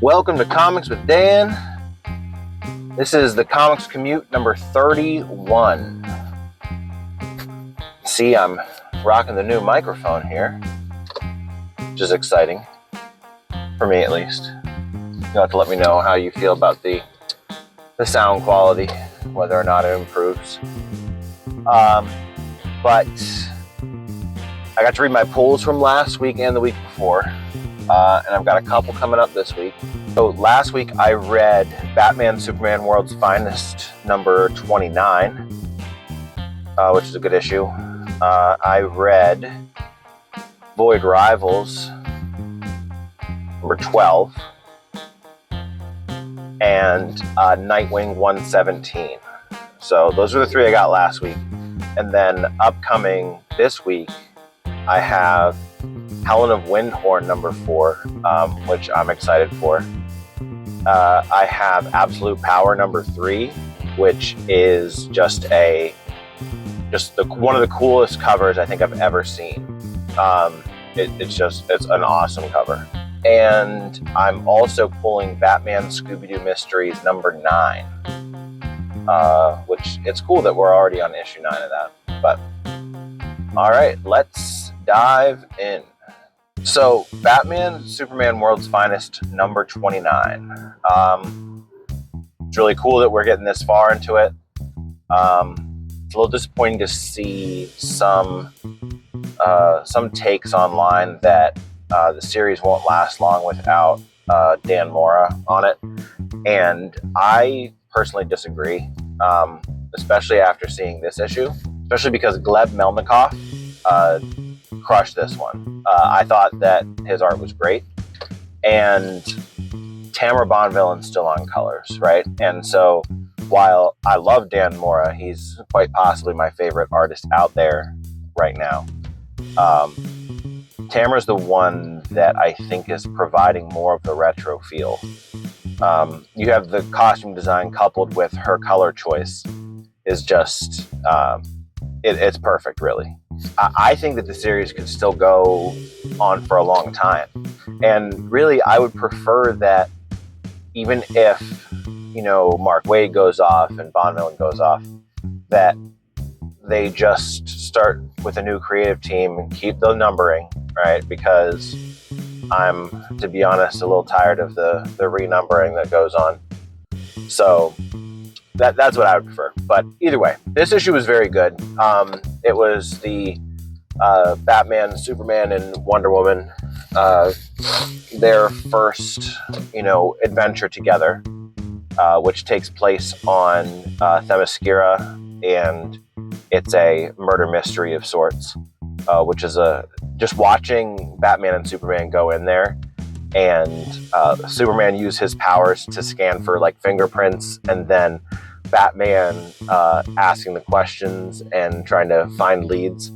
Welcome to Comics with Dan. This is the Comics Commute number 31. See, I'm rocking the new microphone here, which is exciting, for me at least. You'll have to let me know how you feel about the sound quality, whether or not it improves. But I got to read my pulls from last week and the week before. And I've got a couple coming up this week. So last week I read Batman Superman World's Finest number 29, which is a good issue. I read Void Rivals number 12 and Nightwing 117. So those are the three I got last week. And then upcoming this week I have Helen of Wyndhorn number 4, which I'm excited for. I have Absolute Power number 3, which is just one of the coolest covers I think I've ever seen. It's an awesome cover. And I'm also pulling Batman Scooby-Doo Mysteries number 9, which it's cool that we're already on issue 9 of that. But all right, let's dive in. So, Batman Superman World's Finest number 29. It's really cool that we're getting this far into it. It's a little disappointing to see some takes online that the series won't last long without Dan Mora on it. And I personally disagree, especially after seeing this issue, especially because Gleb Melnikoff crushed this one. I thought that his art was great, and Tamara Bonvillain's still on colors, right? And so while I love Dan Mora, he's quite possibly my favorite artist out there right now. Tamara's the one that I think is providing more of the retro feel. You have the costume design coupled with her color choice is just it's perfect, really. I think that the series could still go on for a long time. And really, I would prefer that even if, Mark Waid goes off and Bonvillain goes off, that they just start with a new creative team and keep the numbering, right? Because I'm, to be honest, a little tired of the renumbering that goes on. So that's what I would prefer. But either way, this issue was very good. It was the Batman, Superman, and Wonder Woman, their first, adventure together, which takes place on Themyscira, and it's a murder mystery of sorts, which is just watching Batman and Superman go in there, and Superman use his powers to scan for fingerprints, and then Batman asking the questions and trying to find leads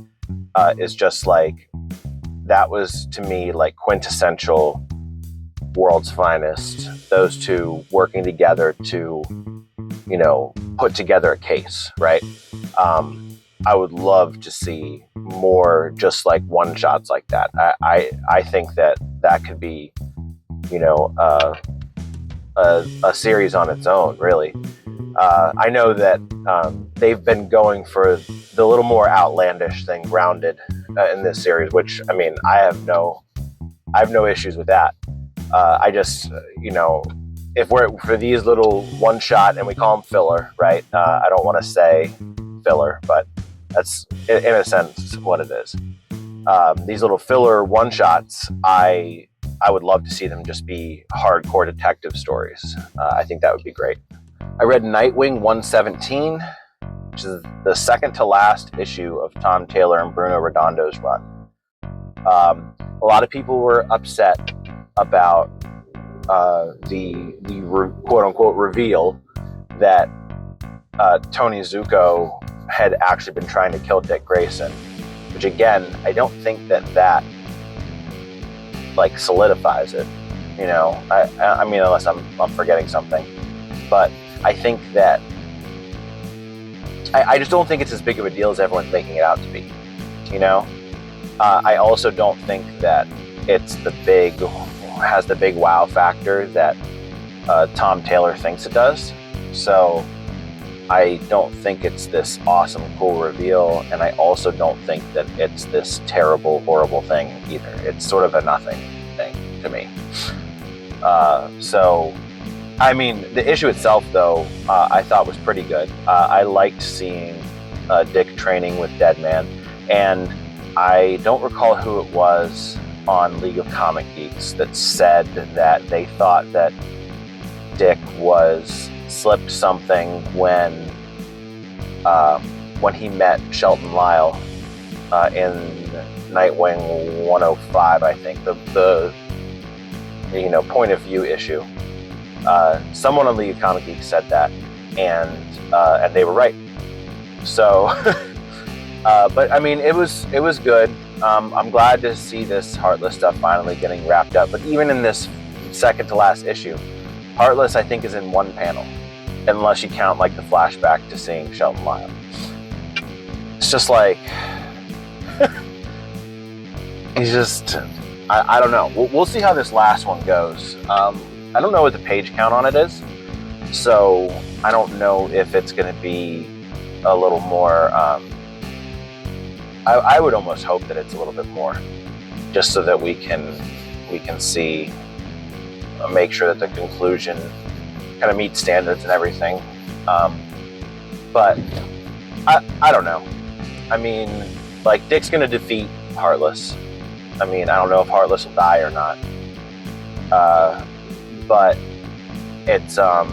is just that was to me quintessential World's Finest. Those two working together to, put together a case, right? I would love to see more just one shots like that. I think that could be, a series on its own, really. I know that they've been going for the little more outlandish thing, grounded, in this series, which I have no issues with that. I just, if we're for these little one shot, and we call them filler, right? I don't want to say filler, but that's in a sense what it is. These little filler one shots, I would love to see them just be hardcore detective stories. I think that would be great. I read Nightwing 117, which is the second to last issue of Tom Taylor and Bruno Redondo's run. A lot of people were upset about the quote-unquote reveal that Tony Zuko had actually been trying to kill Dick Grayson, which again, I don't think that solidifies it. Unless I'm forgetting something, but I think that I just don't think it's as big of a deal as everyone's making it out to be. I also don't think that it's the big has the big wow factor that Tom Taylor thinks it does. So I don't think it's this awesome, cool reveal, and I also don't think that it's this terrible, horrible thing either. It's sort of a nothing thing to me. So, I mean, the issue itself, though, I thought was pretty good. I liked seeing Dick training with Deadman, and I don't recall who it was on League of Comic Geeks that said that they thought that Dick was slipped something when he met Shelton Lyle in Nightwing 105, I think, the point of view issue. Someone on League of Comic Geeks said that, and they were right. So, but I mean, it was good. I'm glad to see this Heartless stuff finally getting wrapped up. But even in this second to last issue, Heartless, I think, is in one panel, unless you count like the flashback to seeing Shelton Lyle. It's just like he's just, I don't know. We'll see how this last one goes. I don't know what the page count on it is, so I don't know if it's going to be a little more. I would almost hope that it's a little bit more, just so that we can see, make sure that the conclusion kind of meets standards and everything. But I don't know. I mean, like, Dick's going to defeat Heartless. I mean, I don't know if Heartless will die or not. But it's, I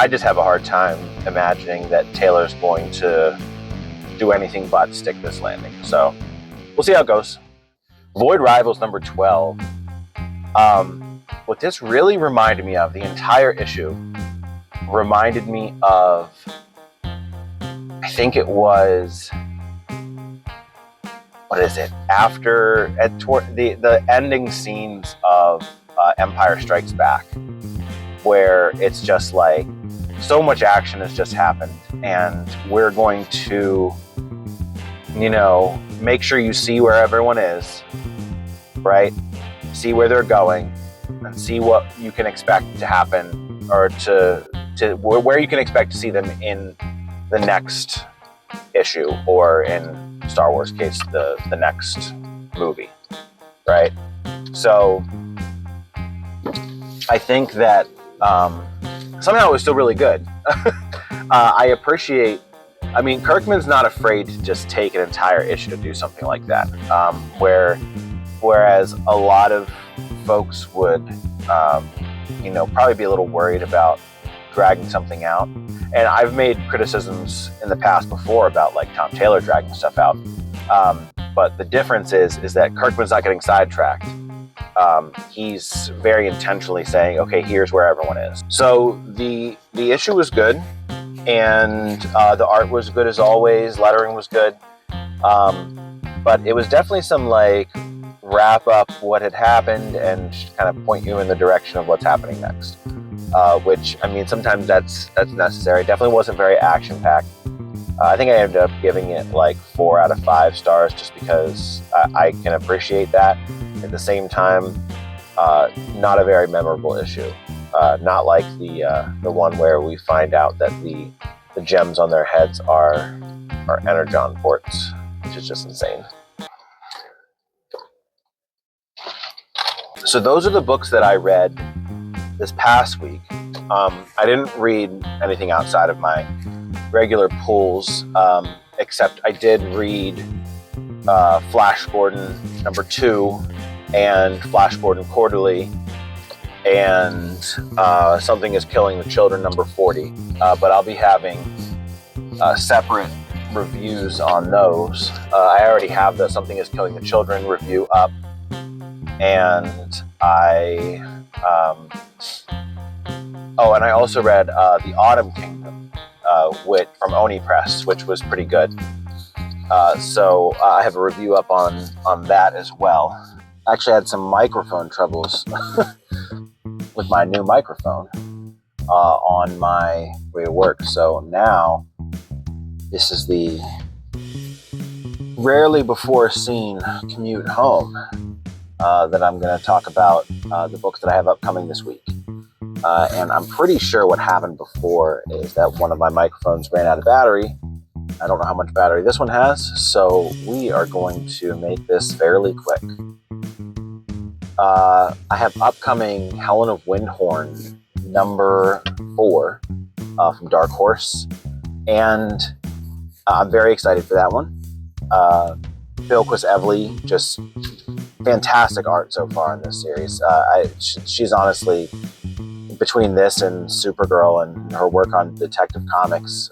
just have a hard time imagining that Taylor's going to do anything but stick this landing. So we'll see how it goes. Void Rivals number 12. What this really reminded me of, the entire issue, reminded me of, I think it was, what is it? After the ending scenes of Empire Strikes Back, where it's just like so much action has just happened, and we're going to, make sure you see where everyone is, right? See where they're going, and see what you can expect to happen, or to where you can expect to see them in the next issue, or in Star Wars case, the next movie, right? So I think that somehow it was still really good. I appreciate, Kirkman's not afraid to just take an entire issue to do something like that, whereas a lot of folks would, probably be a little worried about dragging something out. And I've made criticisms in the past before about, like, Tom Taylor dragging stuff out. But the difference is that Kirkman's not getting sidetracked. He's very intentionally saying, okay, here's where everyone is. So the issue was good, and the art was good as always. Lettering was good. But it was definitely some, like, wrap up what had happened and kind of point you in the direction of what's happening next. Which, sometimes that's necessary. Definitely wasn't very action-packed. I think I ended up giving it like 4 out of 5 stars, just because I can appreciate that. At the same time, not a very memorable issue. Not like the one where we find out that the gems on their heads are energon ports, which is just insane. So those are the books that I read this past week. I didn't read anything outside of my regular pulls, except I did read Flash Gordon number 2 and Flash Gordon Quarterly, and Something is Killing the Children number 40. But I'll be having separate reviews on those. I already have the Something is Killing the Children review up, and and I also read The Autumn Kingdom from Oni Press, which was pretty good. So I have a review up on that as well. I actually had some microphone troubles with my new microphone on my way to work. So now this is the rarely before seen commute home. that I'm going to talk about the books that I have upcoming this week. And I'm pretty sure what happened before is that one of my microphones ran out of battery. I don't know how much battery this one has, so we are going to make this fairly quick. I have upcoming Helen of Wyndhorn number 4 from Dark Horse, and I'm very excited for that one. Bilquis Evely, just fantastic art so far in this series. She's honestly, between this and Supergirl and her work on Detective Comics,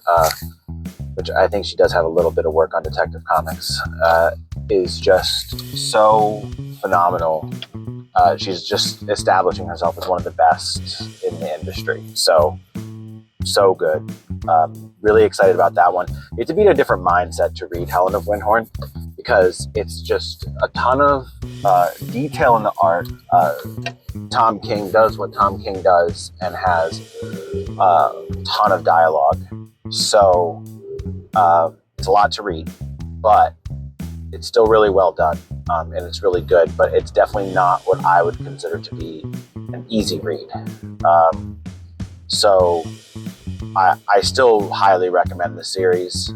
which I think she does have a little bit of work on Detective Comics, is just so phenomenal. She's just establishing herself as one of the best in the industry. So good. Really excited about that one. You have to be in a different mindset to read Helen of Wyndhorn because it's just a ton of detail in the art. Tom King does what Tom King does and has a ton of dialogue. So it's a lot to read, but it's still really well done, and it's really good, but it's definitely not what I would consider to be an easy read. So I still highly recommend the series.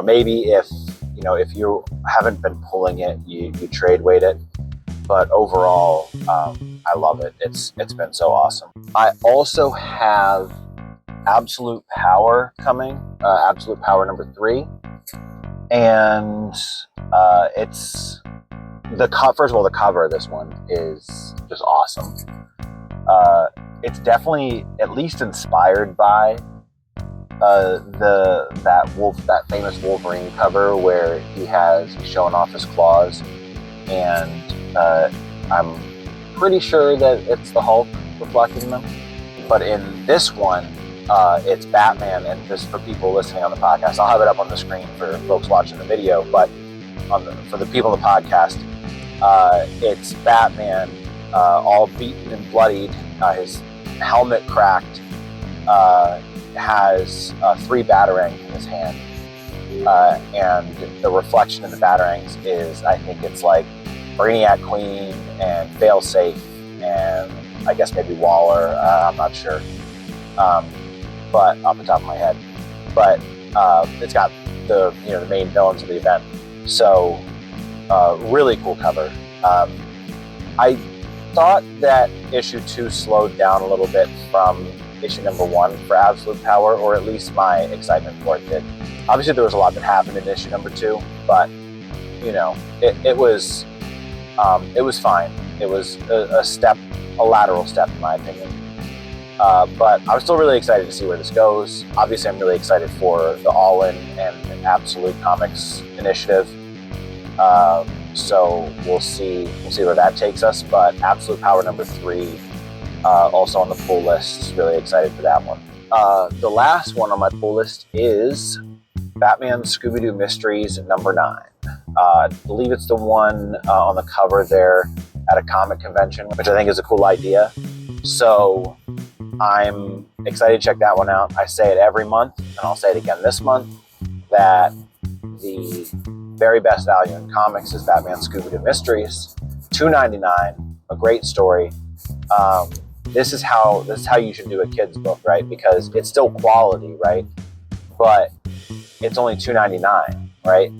Maybe if you haven't been pulling it, you trade weight it, but overall, I love it. It's been so awesome. I also have Absolute Power coming, Absolute Power number 3. And it's first of all, the cover of this one is just awesome. It's definitely at least inspired by that famous Wolverine cover where he's showing off his claws, and I'm pretty sure that it's the Hulk reflecting them. But in this one, it's Batman, and just for people listening on the podcast, I'll have it up on the screen for folks watching the video, but for the people on the podcast, it's Batman all beaten and bloodied, his helmet cracked, has 3 batarangs in his hand, and the reflection in the batarangs is, I think it's like Brainiac Queen and Failsafe and I guess maybe Waller, I'm not sure. But off the top of my head, but it's got the main villains of the event. So really cool cover. I thought that issue 2 slowed down a little bit from issue number 1 for Absolute Power, or at least my excitement for it did. Obviously, there was a lot that happened in issue number 2, but it was fine. It was a lateral step in my opinion. But I was still really excited to see where this goes. Obviously, I'm really excited for the All-In and Absolute Comics initiative. So we'll see where that takes us. But Absolute Power number 3, also on the pull list. Really excited for that one. The last one on my pull list is Batman Scooby-Doo Mysteries number 9. I believe it's the one on the cover there at a comic convention, which I think is a cool idea. So I'm excited to check that one out. I say it every month, and I'll say it again this month, that the very best value in comics is Batman Scooby-Doo Mysteries, $2.99, a great story. This is how you should do a kid's book, right? Because it's still quality, right? But it's only $2.99, right?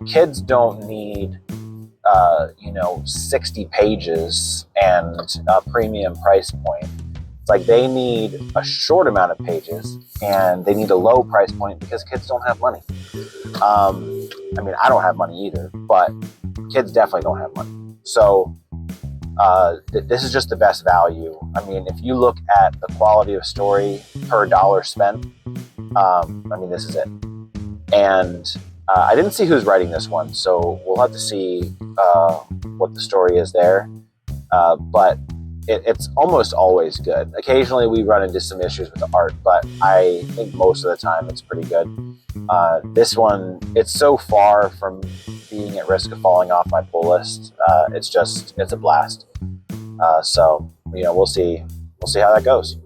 Kids don't need 60 pages and a premium price point. It's like they need a short amount of pages and they need a low price point because kids don't have money. I don't have money either, but kids definitely don't have money. So this is just the best value. If you look at the quality of story per dollar spent, this is it. And I didn't see who's writing this one, so we'll have to see what the story is there. But it's almost always good. Occasionally we run into some issues with the art, but I think most of the time it's pretty good. This one, it's so far from being at risk of falling off my pull list. It's a blast. So we'll see how that goes.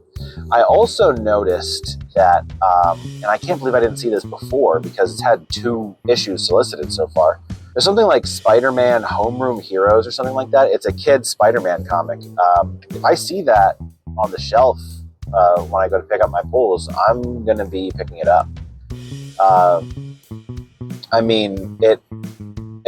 I also noticed that, and I can't believe I didn't see this before because it's had 2 issues solicited so far. There's something like Spider-Man Homeroom Heroes or something like that. It's a kid's Spider-Man comic. If I see that on the shelf when I go to pick up my pulls, I'm going to be picking it up. I mean, it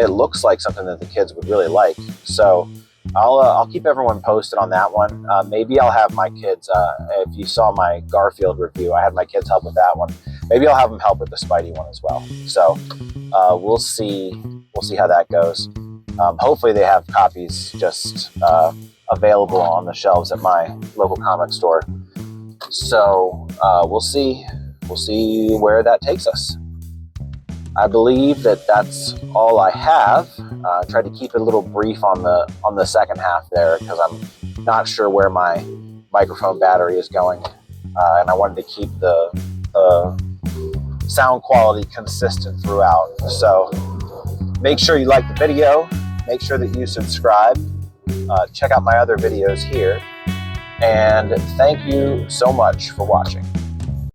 looks like something that the kids would really like. So I'll keep everyone posted on that one. Maybe I'll have my kids, if you saw my Garfield review, I had my kids help with that one. Maybe I'll have them help with the Spidey one as well. So we'll see how that goes. Hopefully they have copies just available on the shelves at my local comic store. So we'll see where that takes us. I believe that that's all I have. Tried to keep it a little brief on the second half there because I'm not sure where my microphone battery is going, and I wanted to keep the sound quality consistent throughout. So make sure you like the video, make sure that you subscribe, check out my other videos here, and thank you so much for watching.